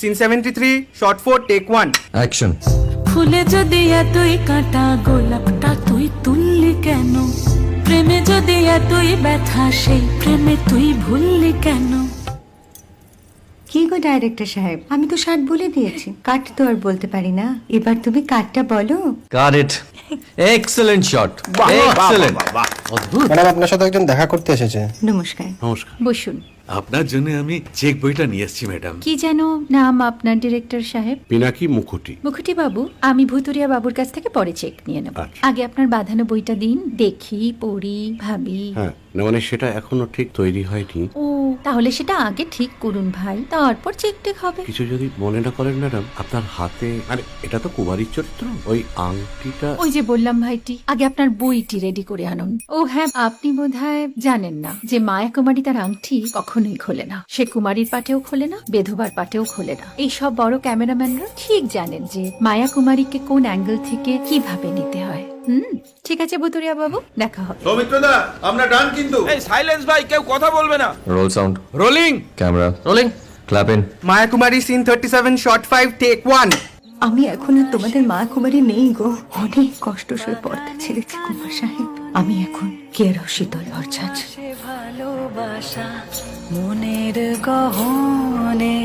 Scene 73 short 4 take 1 action. ফুলে যদি এতই কাঁটা গোলাপটা তুই তুললি কেন? প্রেমে যদি এতই ব্যথা সেই প্রেমে তুই ভুললি কেন? কি গো ডাইরেক্টর সাহেব, আমি তো 60 বলে দিয়েছি, কাট তো আর বলতে পারি না, এবার তুমি কাটটা বলো। Got it. Excellent shot, excellent. অদ্ভুত। ম্যাডাম আপনার সাথে একজন দেখা করতে এসেছে। নমস্কার। নমস্কার। বসুন। আপনার জন্য আমি চেক বইটা নিয়ে এসেছি ম্যাডাম। কি যেন নাম আপনার ডিরেক্টর সাহেব? পিনাকি মুখোটি। মুখুটি বাবু, আমি ভুতুরিয়া বাবুর কাছ থেকে পরে চেক নিয়ে নেব। আচ্ছা। আগে আপনার বাঁধানো বইটা দিন, দেখি, পড়ি, ভাবি। হ্যাঁ, না মানে সেটা এখনো ঠিক তৈরি হয়নি। ও, তাহলে সেটা আগে ঠিক করুন ভাই, তারপর চেক টেক হবে। কিছু যদি মনে না করেন ম্যাডাম, আপনার হাতে আরে এটা তো কুমারীর চরিত্র, ওই আংটিটা। ওই যে বললাম ভাইটি, আগে আপনার বইটি রেডি করে আনুন। ও হ্যাঁ, আপনি বোধহয় জানেন না যে মায়া কুমারী তার আংটি কখনোই খোলে না। সে কুমারীর পাটেও খোলে না, বেধবার পাটেও খোলে না। এই সব বড় ক্যামেরাম্যানরা ঠিক জানেন যে মায়া কুমারীকে কোন অ্যাঙ্গেল থেকে কিভাবে নিতে হয়। ঠিক আছে ভুতুরিয়া বাবু, দেখা হবে। সৌমিত্রদা, আমরা ডান কিন্তু। এই সাইলেন্স ভাই, কেউ কথা বলবে না। Roll sound, rolling camera rolling, clap in. Maya Kumari scene 37 shot 5 take 1 আমি এখন আর তোমাদের মা কুমারী নেই গো, অনেক কষ্ট সয়ে পর্দা ছেড়েছি কুমার সাহেব। আমি এখন কেরও শীতল ভরছাছ। ভালোবাসা মনের গহনে